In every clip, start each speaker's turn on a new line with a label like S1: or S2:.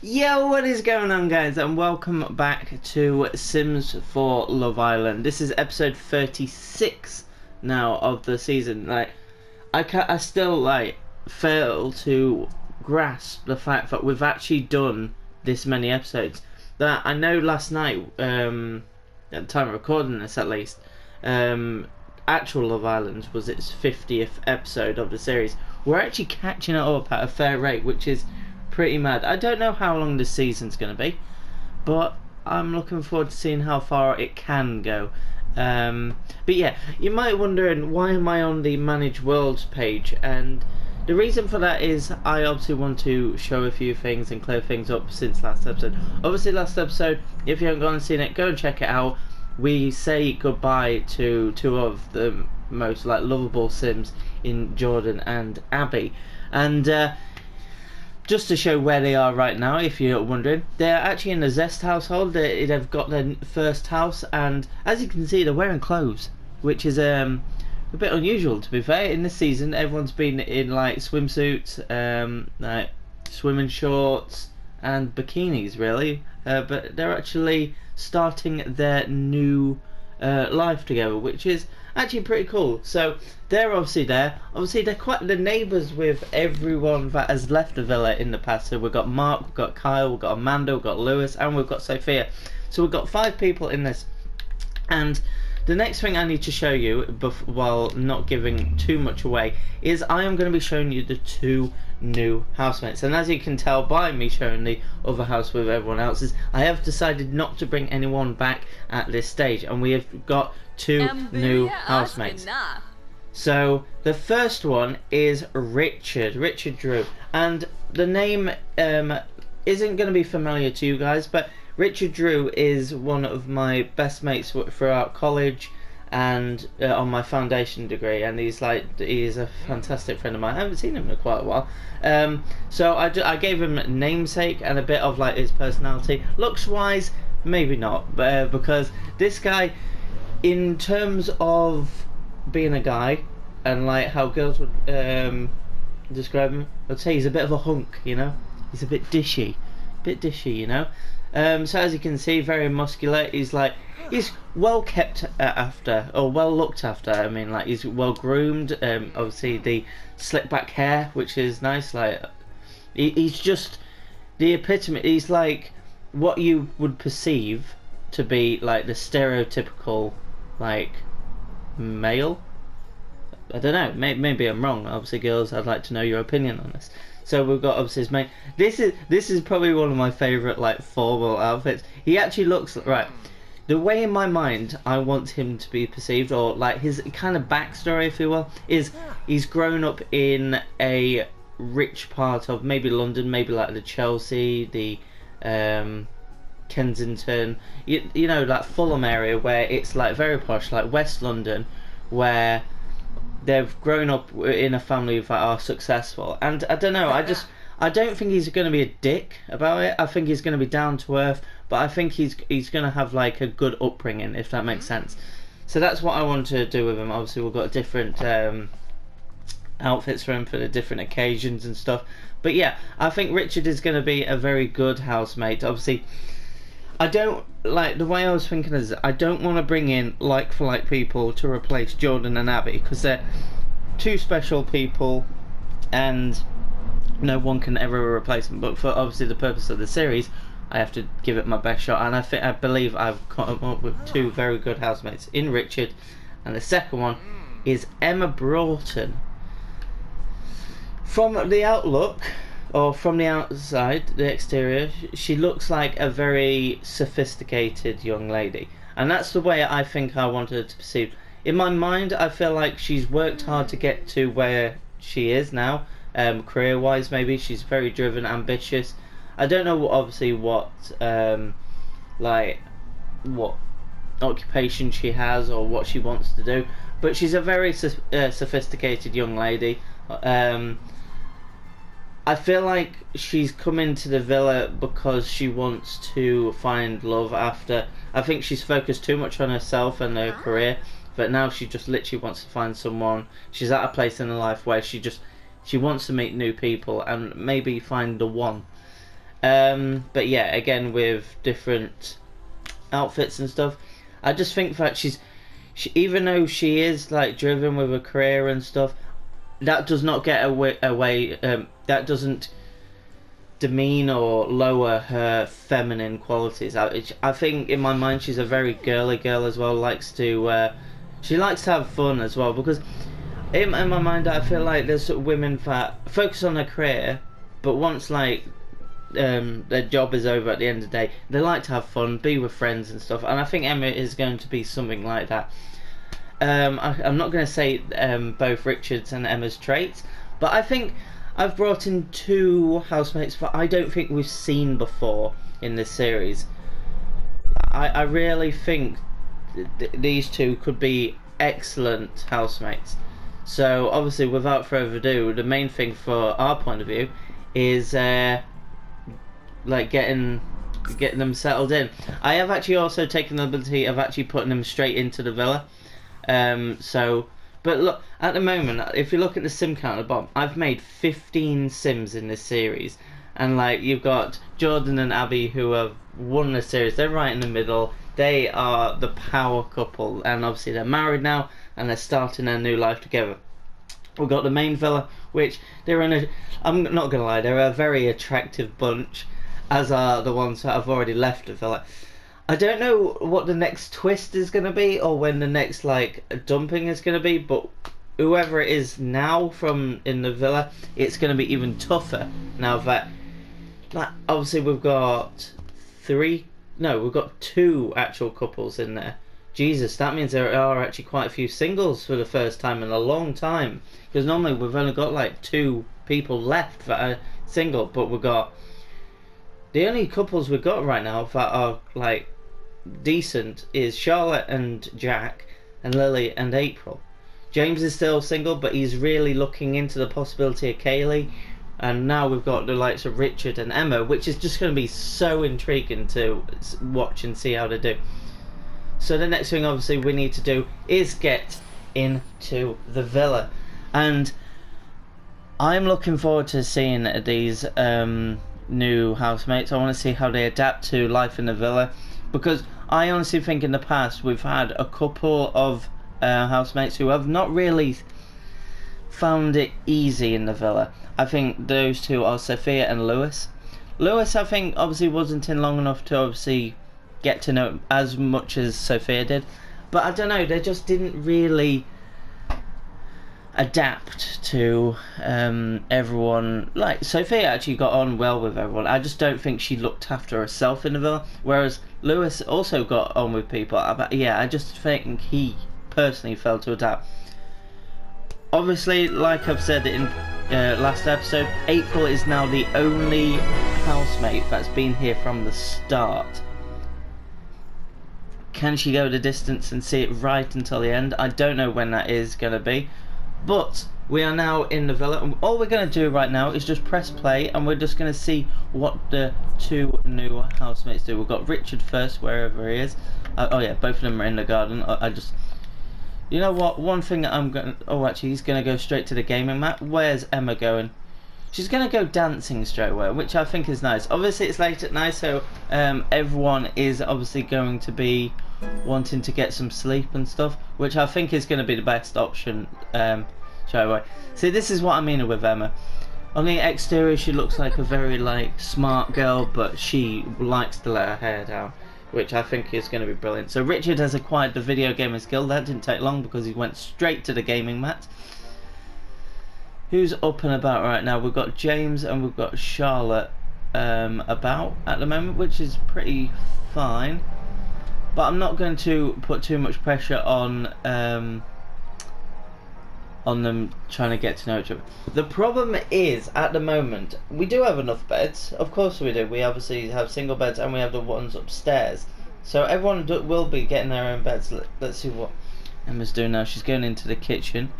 S1: Yo, what is going on, guys, and welcome back to Sims for Love Island. This is episode 36 now of the season. I still fail to grasp the fact that we've actually done this many episodes. That I know last night, at the time of recording this at least, actual Love Island was its 50th episode of the series. We're actually catching it up at a fair rate, which is pretty mad. I don't know how long this season's going to be, but I'm looking forward to seeing how far it can go. But yeah, you might be wondering, why am I on the Manage Worlds page? And the reason for that is I obviously want to show a few things and clear things up since last episode. Obviously last episode, if you haven't gone and seen it, go and check it out. We say goodbye to two of the most lovable Sims in Jordan and Abby. And just to show where they are right now, if you're wondering, they're actually in the Zest household. They've got their first house, and as you can see, they're wearing clothes, which is a bit unusual, to be fair. In this season, everyone's been in swimsuits, swimming shorts, and bikinis, really. But they're actually starting their new life together, which is actually pretty cool. So they're obviously there. Obviously they're quite the neighbours with everyone that has left the villa in the past. So we've got Mark, we've got Kyle, we've got Amanda, we've got Lewis, and we've got Sophia. So we've got 5 people in this. And the next thing I need to show you, while not giving too much away, is I am going to be showing you the 2 new housemates. And as you can tell by me showing the other house with everyone else's, I have decided not to bring anyone back at this stage, and we have got 2 new housemates. So the first one is Richard Drew, and the name isn't going to be familiar to you guys, but Richard Drew is one of my best mates throughout college and on my foundation degree, and he is a fantastic friend of mine. I haven't seen him in quite a while. So I gave him namesake and a bit of his personality. Looks wise, maybe not, because this guy, in terms of being a guy and how girls would describe him, I'd say he's a bit of a hunk, you know. He's a bit dishy, you know. So as you can see, very muscular. He's well kept after, or well looked after. I mean, he's well groomed. Obviously the slick back hair, which is nice. He's just the epitome. He's what you would perceive to be the stereotypical male. I don't know. Maybe I'm wrong. Obviously, girls, I'd like to know your opinion on this. So we've got obviously his mate. This is probably one of my favourite formal outfits. He actually looks right. The way in my mind I want him to be perceived, or his kind of backstory, if you will, is he's grown up in a rich part of maybe London, maybe the Chelsea, the Kensington, you know, Fulham area, where it's very posh, West London, where they've grown up in a family that are successful. And I don't know, I don't think he's going to be a dick about it. I think he's going to be down to earth, but I think he's going to have a good upbringing, if that makes sense. So that's what I want to do with him. Obviously we've got different outfits for him for the different occasions and stuff. But yeah, I think Richard is going to be a very good housemate. Obviously, I don't the way I was thinking is I don't want to bring in for like people to replace Jordan and Abby, because they're 2 special people and no one can ever replace them. But for obviously the purpose of the series, I have to give it my best shot, and I believe I've come up with 2 very good housemates in Richard, and the second one is Emma Broughton. From the outlook, or from the outside, the exterior, she looks like a very sophisticated young lady, and that's the way I think I want her to perceive. In my mind, I feel like she's worked hard to get to where she is now, career-wise. Maybe she's very driven, ambitious. I don't know obviously what what occupation she has or what she wants to do, but she's a very sophisticated young lady. I feel like she's come into the villa because she wants to find love after. I think she's focused too much on herself and her career, but now she just literally wants to find someone. She's at a place in her life where she wants to meet new people and maybe find the one. But yeah, again with different outfits and stuff. I just think that even though she is like driven with a career and stuff, that does not get away. That doesn't demean or lower her feminine qualities. I think in my mind she's a very girly girl as well. She likes to have fun as well, because in my mind I feel like there's sort of women that focus on their career, but once like their job is over at the end of the day, they like to have fun, be with friends and stuff, and I think Emma is going to be something like that. I'm not going to say both Richard's and Emma's traits, but I think I've brought in two housemates that I don't think we've seen before in this series. I really think these two could be excellent housemates. So obviously, without further ado, the main thing for our point of view is like getting them settled in. I have actually also taken the ability of actually putting them straight into the villa. But look, at the moment, if you look at the sim count at the bottom, I've made 15 sims in this series. And like, you've got Jordan and Abby who have won the series. They're right in the middle. They are the power couple, and obviously they're married now and they're starting their new life together. We've got the main villa, which I'm not gonna lie, they're a very attractive bunch, as are the ones that have already left the villa. I don't know what the next twist is going to be, or when the next like dumping is going to be, but whoever it is now from in the villa, it's going to be even tougher now that, like, obviously we've got two actual couples in there. Jesus, that means there are actually quite a few singles for the first time in a long time, because normally we've only got like two people left that are single, but we've got the only couples we've got right now that are like decent is Charlotte and Jack, and Lily and April. James is still single, but he's really looking into the possibility of Kaylee, and now we've got the likes of Richard and Emma, which is just going to be so intriguing to watch and see how they do. So the next thing obviously we need to do is get into the villa, and I'm looking forward to seeing these new housemates. I want to see how they adapt to life in the villa, because I honestly think in the past we've had a couple of housemates who have not really found it easy in the villa. I think those two are Sophia and Lewis. Lewis, I think, obviously wasn't in long enough to obviously get to know as much as Sophia did, but I don't know, they just didn't really adapt to everyone. Like, Sophia actually got on well with everyone. I just don't think she looked after herself in the villa, whereas Lewis also got on with people. I just think he personally failed to adapt. Obviously, like I've said in last episode, April is now the only housemate that's been here from the start. Can she go the distance and see it right until the end? I don't know when that is going to be. But we are now in the villa, and all we're going to do right now is just press play, and we're just going to see what the two new housemates do. We've got Richard first, wherever he is. Oh yeah, both of them are in the garden. You know what, one thing that I'm going to... Oh, actually, he's going to go straight to the gaming mat. Where's Emma going? She's going to go dancing straight away, which I think is nice. Obviously, it's late at night, so everyone is obviously going to be wanting to get some sleep and stuff, which I think is going to be the best option straight away. See, this is what I mean with Emma. On the exterior, she looks like a very like smart girl, but she likes to let her hair down, which I think is going to be brilliant. So Richard has acquired the video gaming skill. That didn't take long because he went straight to the gaming mat. Who's up and about right now? We've got James and we've got Charlotte about at the moment, which is pretty fine. But I'm not going to put too much pressure on them trying to get to know each other. The problem is, at the moment, we do have enough beds. Of course we do. We obviously have single beds and we have the ones upstairs. So everyone will be getting their own beds. Let's see what Emma's doing now. She's going into the kitchen.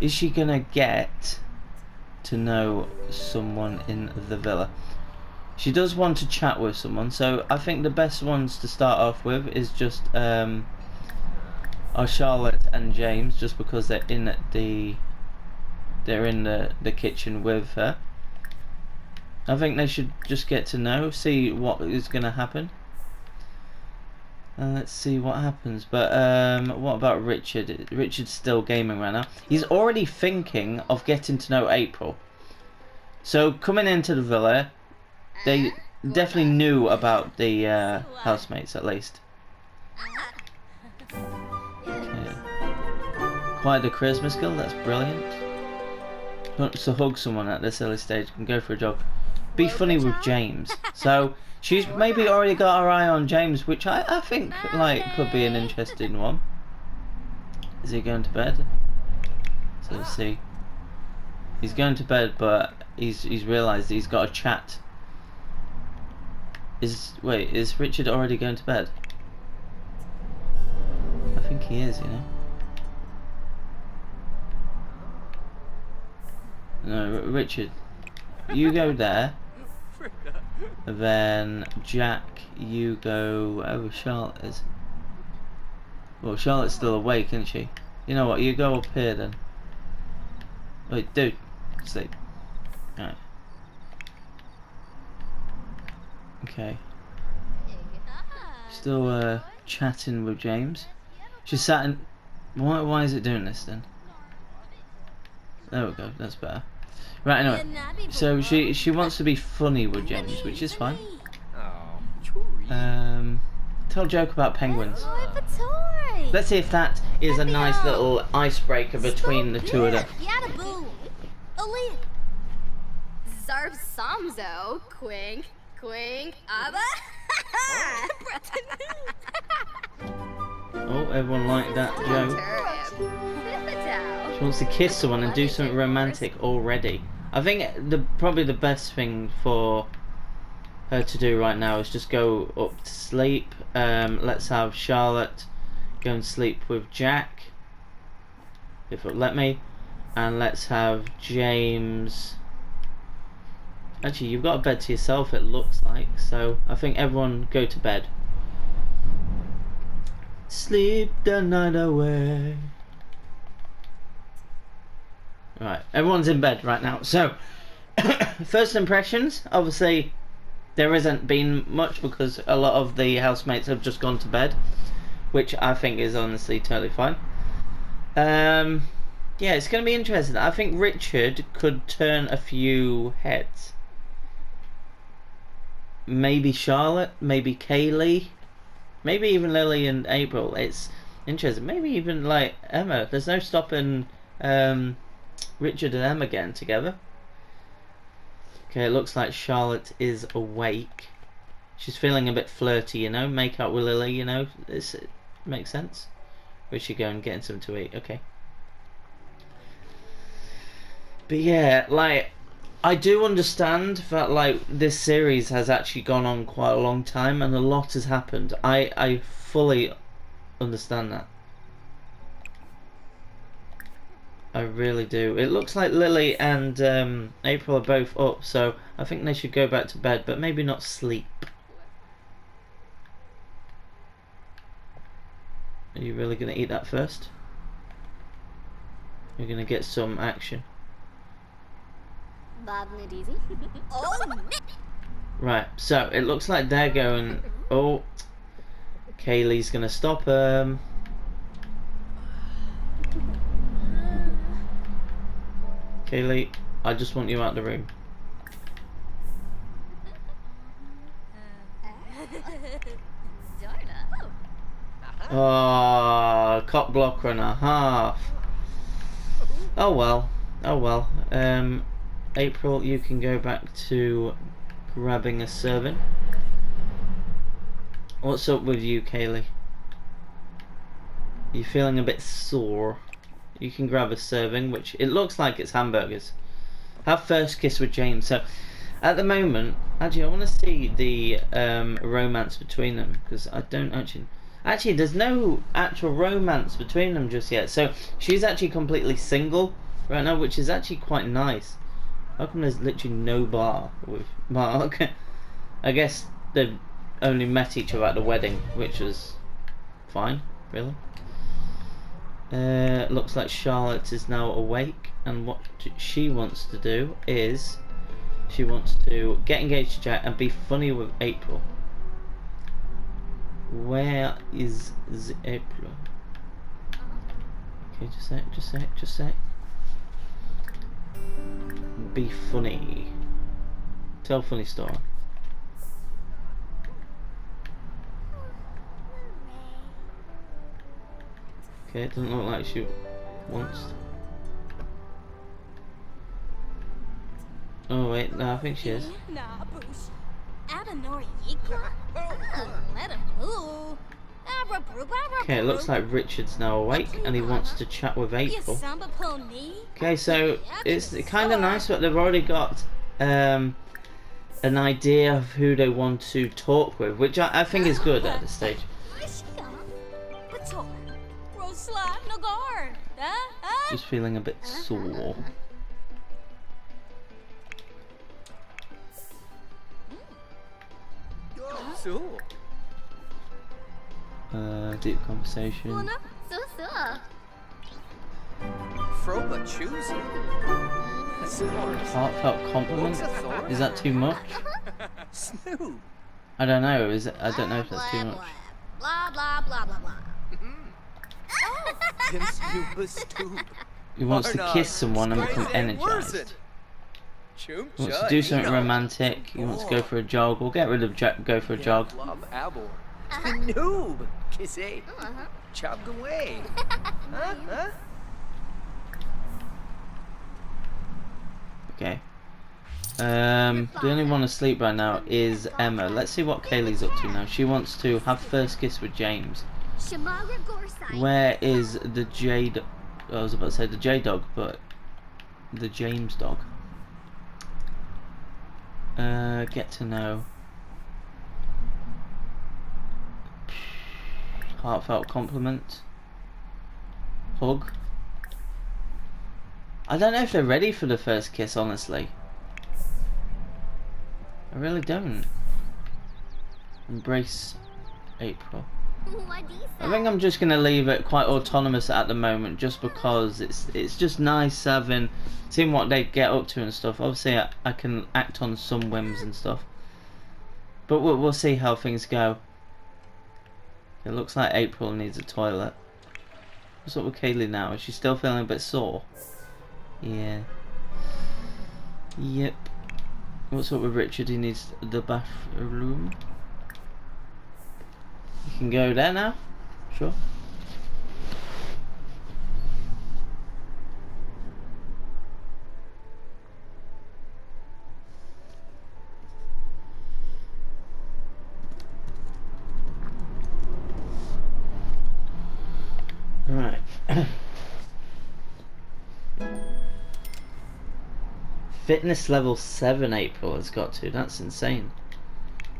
S1: Is she going to get to know someone in the villa? She does want to chat with someone, so I think the best ones to start off with is just are Charlotte and James, just because they're in the kitchen with her. I think they should just get to know, see what is going to happen. And let's see what happens. But what about Richard? Richard's still gaming right now. He's already thinking of getting to know April. So coming into the villa, they definitely knew about the housemates at least. Okay. Quite the charisma skill, that's brilliant. Wants to hug someone at this early stage, can go for a jog. Be funny with James. So she's maybe already got her eye on James, which I think like could be an interesting one. Is he going to bed? So let's see. He's going to bed, but he's realised he's got a chat. Is Richard already going to bed? I think he is, you know. No, Richard, you go there. And then Jack, you go. Oh, Charlotte is. Well, Charlotte's still awake, isn't she? You know what? You go up here then. Wait, dude, sleep. Alright. Okay. Still chatting with James. She's sat in. Why is it doing this then? There we go. That's better. Right. Anyway, so she wants to be funny with James, which is fine. Tell a joke about penguins. Let's see if that is a nice little icebreaker between the two of them.
S2: Zarb Samzo, Quink, Abba.
S1: Oh, everyone liked that joke. She wants to kiss someone and do something romantic already. I think probably the best thing for her to do right now is just go up to sleep. Let's have Charlotte go and sleep with Jack, if it'll let me, and let's have James. Actually, you've got a bed to yourself, it looks like, so I think everyone go to bed. Sleep the night away. Right, everyone's in bed right now. So, first impressions, obviously there hasn't been much because a lot of the housemates have just gone to bed, which I think is honestly totally fine. Yeah, it's going to be interesting. I think Richard could turn a few heads. Maybe Charlotte, maybe Kaylee, maybe even Lily and April. It's interesting. Maybe even like Emma. There's no stopping Richard and Emma getting together. Okay, it looks like Charlotte is awake. She's feeling a bit flirty, you know. Make out with Lily, you know. It makes sense. Where's she going? Getting something to eat. Okay. But yeah, like, I do understand that like this series has actually gone on quite a long time and a lot has happened. I fully understand that. I really do. It looks like Lily and April are both up, so I think they should go back to bed, but maybe not sleep. Are you really going to eat that first? You're going to get some action. Right, so it looks like they're going. Oh, Kaylee's gonna stop Kaylee, I just want you out of the room. Oh, cock blocker and a half. Oh well, oh well. April, you can go back to grabbing a serving. What's up with you, Kaylee? You're feeling a bit sore. You can grab a serving, which it looks like it's hamburgers. Have first kiss with James. So, at the moment, actually, I want to see the romance between them because I don't actually. Actually, there's no actual romance between them just yet. So she's actually completely single right now, which is actually quite nice. How come there's literally no bar with Mark? I guess they only met each other at the wedding, which was fine, really. Looks like Charlotte is now awake, and what she wants to do is She wants to get engaged to Jack and be funny with April. Where is the April? Okay, just say. Be funny. Tell a funny story. Okay, it doesn't look like she wants to. Oh wait, no, I think she is. Okay, it looks like Richard's now awake and he wants to chat with April. Okay, so it's kind of nice that they've already got an idea of who they want to talk with, which I think is good at this stage. Just feeling a bit sore. Deep conversation. Heartfelt compliment? Is that too much? I don't know. I don't know if that's too much.
S2: Blah blah blah blah blah.
S1: He wants to kiss someone and become energized. He wants to do something romantic. He wants to go for a jog. We'll get rid of go for a jog.
S3: Noob, kissy, chop away.
S1: Okay. The only one asleep right now is Emma. Let's see what Kaylee's up to now. She wants to have first kiss with James. Where is the J? I was about to say the J dog, but the James dog. Get to know. Heartfelt compliment. Hug. I don't know if they're ready for the first kiss, honestly. I really don't. Embrace April. I think I'm just gonna leave it quite autonomous at the moment, just because it's just nice having seeing what they get up to and stuff. Obviously, I can act on some whims and stuff, but we'll see how things go. It looks like April needs a toilet. What's up with Kaylee now? Is she still feeling a bit sore? Yeah. Yep. What's up with Richard? He needs the bathroom. You can go there now. Sure. Right. Fitness level 7 April has got to. That's insane.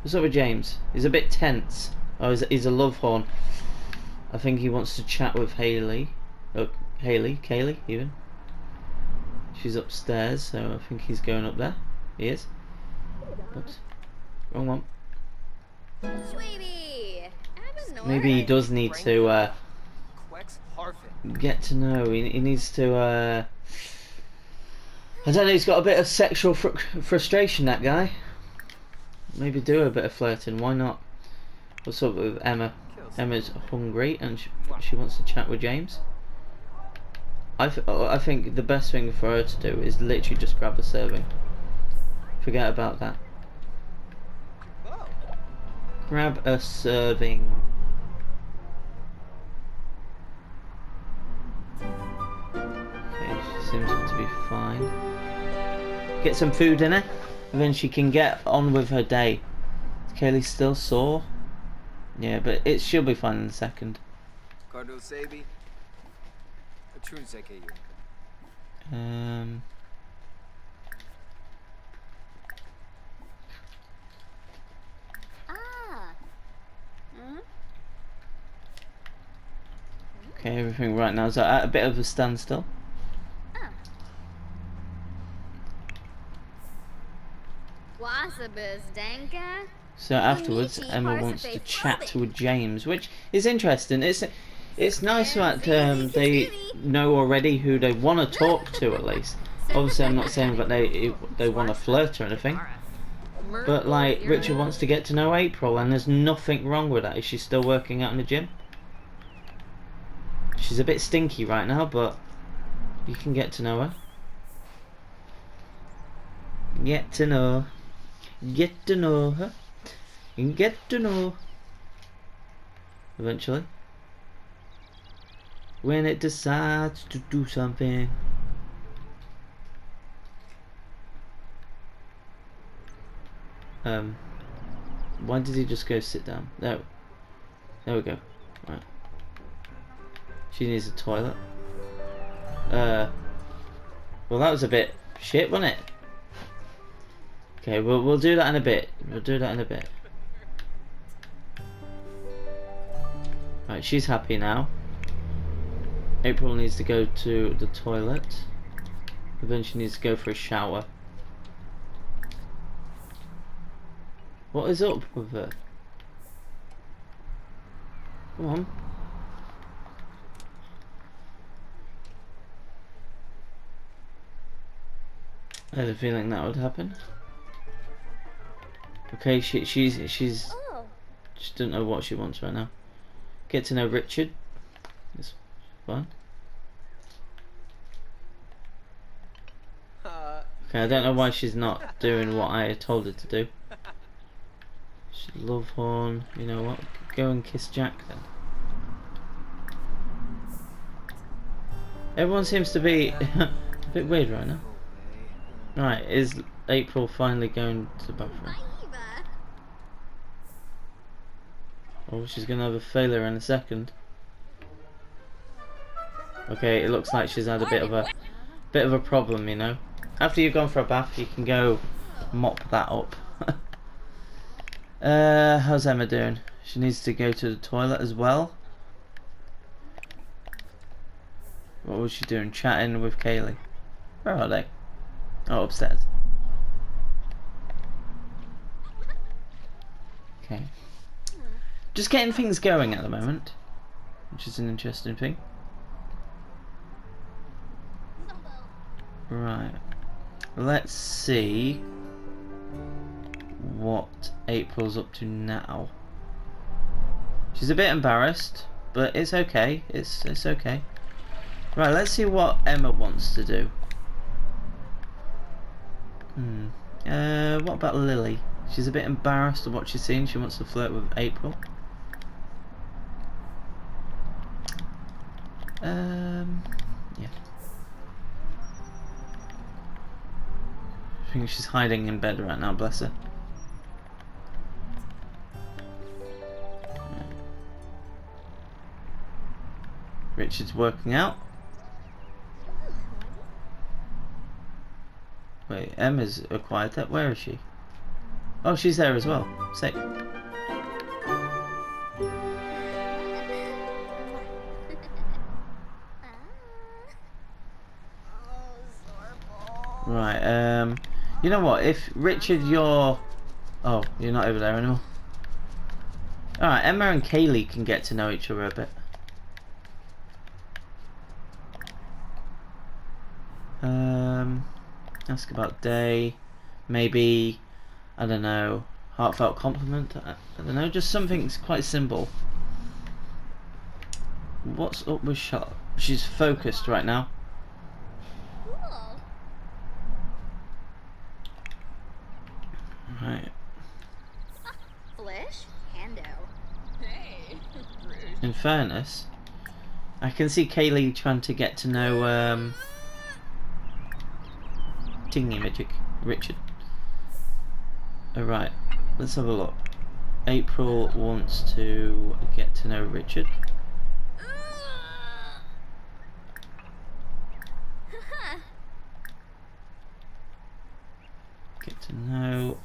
S1: What's up with James? He's a bit tense. Oh, he's a love horn. I think he wants to chat with Haley. Oh, Kaylee, even. She's upstairs, so I think he's going up there. He is. Oops. Wrong one. Maybe he does need to get to know. He needs to. I don't know. He's got a bit of sexual frustration. That guy. Maybe do a bit of flirting. Why not? What's up with Emma? Emma's hungry and she wants to chat with James. I think the best thing for her to do is literally just grab a serving. Forget about that. Grab a serving. Okay, she seems to be fine. Get some food in her, and then she can get on with her day. Is Kaylee still sore? Yeah, but she'll be fine in a second. Okay, everything right now is at a bit of a standstill. So afterwards, Emma wants to chat with James, which is interesting. It's nice that they know already who they want to talk to, at least. Obviously, I'm not saying that they want to flirt or anything, but like Richard wants to get to know April, and there's nothing wrong with that. Is she still working out in the gym? She's a bit stinky right now, but you can get to know her. Get to know her, and get to know. Eventually, when it decides to do something. Why did he just go sit down? There we go. Right. She needs a toilet. Well, that was a bit shit, wasn't it? Okay, we'll do that in a bit. Right, she's happy now. April needs to go to the toilet. And then she needs to go for a shower. What is up with her? Come on. I had a feeling that would happen. Okay, she just don't know what she wants right now. Get to know Richard. It's fun. Okay, I don't know why she's not doing what I told her to do. Love horn. You know what? Go and kiss Jack then. Everyone seems to be a bit weird right now. Right, is April finally going to the bathroom? Oh, she's gonna have a failure in a second. Okay, it looks like she's had a bit of a problem, you know. After you've gone for a bath, you can go mop that up. How's Emma doing? She needs to go to the toilet as well. What was she doing? Chatting with Kaylee. Where are they? Oh, upstairs. Okay. Just getting things going at the moment, which is an interesting thing. Right. Let's see what April's up to now. She's a bit embarrassed, but it's okay. It's okay. Right, let's see what Emma wants to do. What about Lily? She's a bit embarrassed of what she's seen. She wants to flirt with April. Yeah. I think she's hiding in bed right now, bless her. Richard's working out. Wait, Emma's acquired that. Where is she? Oh, she's there as well. Sick. Right, you know what? If Richard, you're... Oh, you're not over there anymore. Alright, Emma and Kaylee can get to know each other a bit. Ask about day. Maybe, I don't know, heartfelt compliment. I don't know, just something quite simple. What's up with Charlotte? She's focused right now.
S2: Cool.
S1: Right.
S2: Flish? Hando. Hey.
S1: In fairness, I can see Kaylee trying to get to know Tingy Magic Richard. Alright, let's have a look. April wants to get to know Richard. Get to know.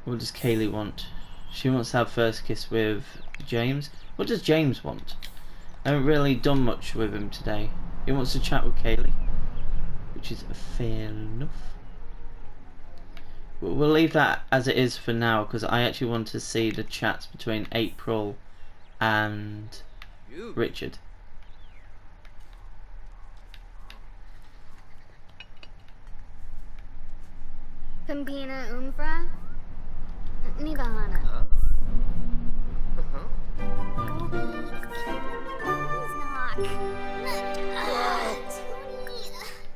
S1: What does Kaylee want? She wants to have first kiss with James. What does James want? I haven't really done much with him today. He wants to chat with Kaylee, which is fair enough. We'll leave that as it is for now, because I actually want to see the chats between April and Richard.
S2: Pimpina Umfra? Nivahana.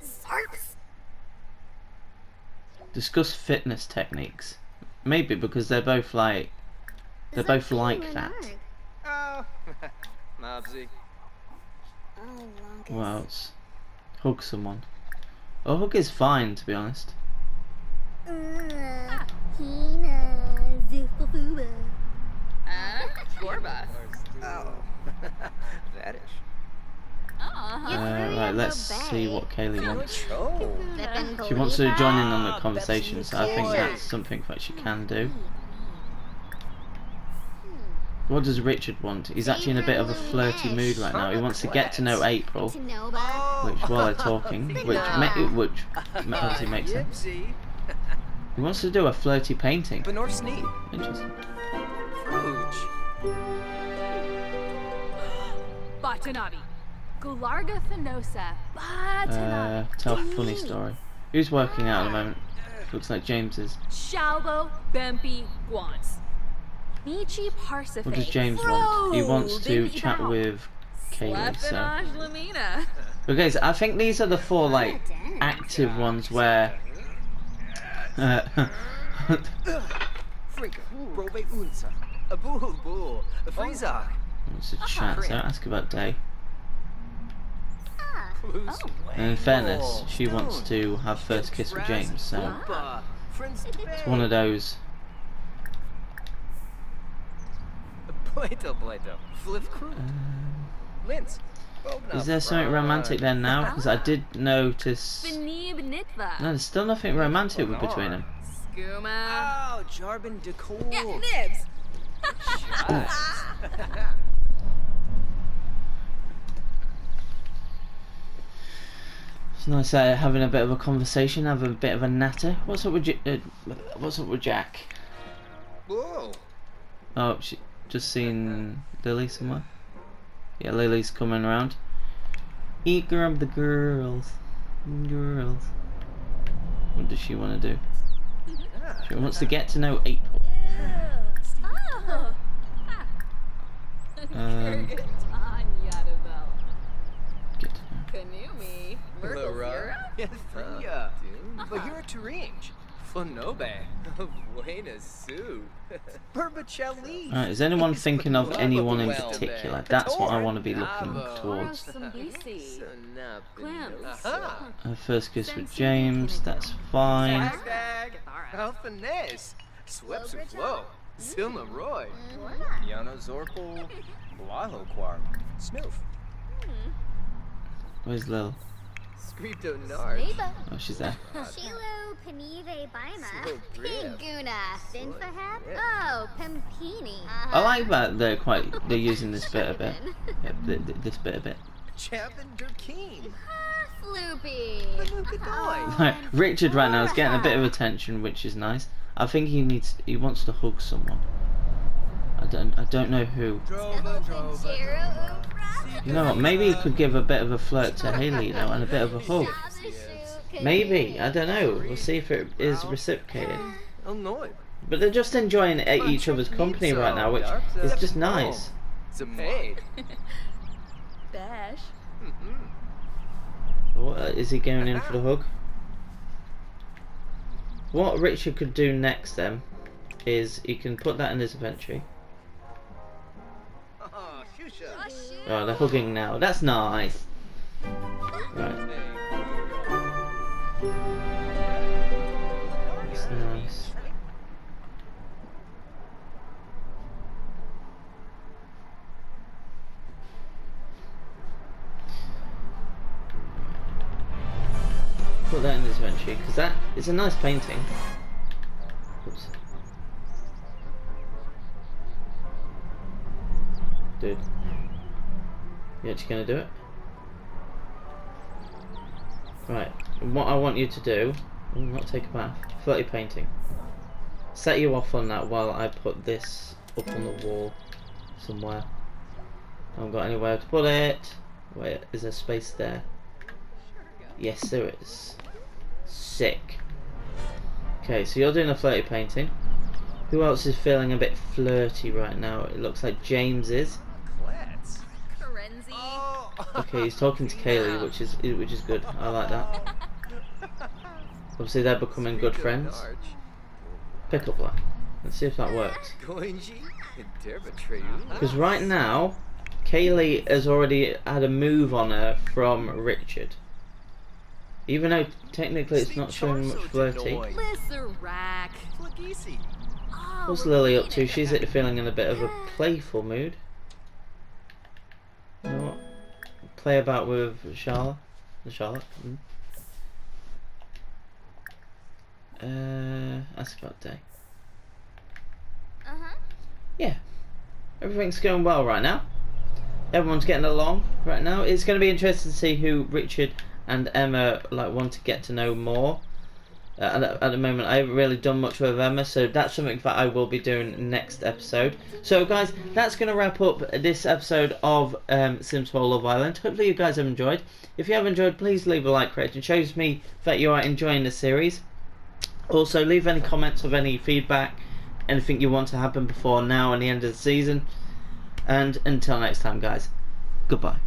S2: Zarps.
S1: Discuss fitness techniques. Maybe because they're both like that.
S3: Oh, Mobsy.
S2: Oh, Longus.
S1: What else? Hug someone. A hug is fine, to be honest.
S2: Hina Zufufuba.
S4: Gorba.
S3: Oh, that is.
S1: Right, let's see what Kaylee wants.
S3: Oh,
S1: She wants to join in on the conversation, so I think that's something that she can do. What does Richard want? He's actually in a bit of a flirty mood right now. He wants to get to know April, which while they're talking, which obviously makes sense.
S3: Gypsy.
S1: He wants to do a flirty painting.
S3: Benor Sneed.
S1: Interesting.
S3: Fruge.
S4: Batanabi. Gularga Finosa. Batanabi.
S1: Tell a funny story. Who's working out at the moment? Looks like James is.
S4: Shalbo Bempi Guans. Michi Parsife.
S1: What does James want? He wants to chat with Kaylee, so.
S4: Lamina.
S1: Okay, so I think these are the four, like, active ones where...
S3: Frink. Prove Unsa. Abul Bull. Frieza.
S1: wants to chat, so ask about Day.
S3: Clues.
S1: And in fairness, she wants to have first kiss with James, so it's one of those.
S3: Plato. Flip crew. Linz.
S1: Is there something romantic there now? Because I did notice.
S4: Benib Nitva.
S1: No, there's still nothing romantic between them.
S4: Skooma.
S3: Oh, Jarbin de Cool.
S4: Yeah, Nibs.
S1: It's nice having a bit of a conversation, having a bit of a natter. What's up with what's up with Jack?
S3: Whoa.
S1: Oh, she just seen Lily somewhere. Yeah, Lily's coming around. Eager of the girls. Girls. What does she want to do? She wants to get to know April.
S4: Oh.
S1: Get to know.
S4: Kanumi.
S3: Laura. Thea. Bahira Turinge. Flonobe. Buena Sue. Perbacelli.
S1: Alright, is anyone thinking of anyone in particular? That's what I want to be looking towards. Her first kiss with James, that's fine.
S3: Dag. Alphanese. Sweps of Flow. Silma Roy. Yana Zorpal. Blaho Quarm. Snoof.
S1: Where's Lil?
S3: Scripto Nard.
S1: Oh, she's there.
S2: Shilo Panive Baima.
S3: Slow Drift.
S2: Piguna. Finfahab. Oh, Pimpini.
S1: I like that they're using this bit a bit. Yeah, this bit a bit.
S3: Chapin Durkeen.
S2: Floopy.
S1: Right, Richard right now is getting a bit of attention, which is nice. I think he wants to hug someone. I don't know who. You know what? Maybe he could give a bit of a flirt to Haley, you know, and a bit of a hug. Maybe, I don't know. We'll see if it is reciprocated. But they're just enjoying each other's company right now, which is just nice.
S4: Bash.
S1: What, is he going in for the hug? What Richard could do next then is he can put that in his inventory. Oh, they're hugging now. That's nice. Right. That's nice. Put that in his inventory because that is a nice painting. Oops. Dude. You actually gonna do it? Right, and what I want you to do, not take a bath, flirty painting. Set you off on that while I put this up on the wall somewhere. I haven't got anywhere to put it. Wait, is there space there? Yes, there is. Sick. Okay, so you're doing a flirty painting. Who else is feeling a bit flirty right now? It looks like James is.
S3: Klets.
S4: Karenzi.
S3: Oh.
S1: Okay, he's talking to Kaylee, which is good. I like that. Obviously, they're becoming good friends. Pick up that. Let's see if that works.
S3: Goinji. Interpretreu.
S1: Because right now, Kaylee has already had a move on her from Richard. Even though technically it's not showing much flirty.
S4: Lizarack.
S3: Flagisi.
S4: Oh,
S1: What's Lily up to? She's feeling in a bit of a playful mood. You know what? Play about with Charlotte. Charlotte. Ask about day. Yeah, everything's going well right now. Everyone's getting along right now. It's going to be interesting to see who Richard and Emma want to get to know more. At the moment, I haven't really done much with Emma, so that's something that I will be doing next episode. So, guys, that's going to wrap up this episode of Sims 4 Love Island. Hopefully, you guys have enjoyed. If you have enjoyed, please leave a like, it shows me that you are enjoying the series. Also, leave any comments of any feedback, anything you want to happen before now and the end of the season. And until next time, guys, goodbye.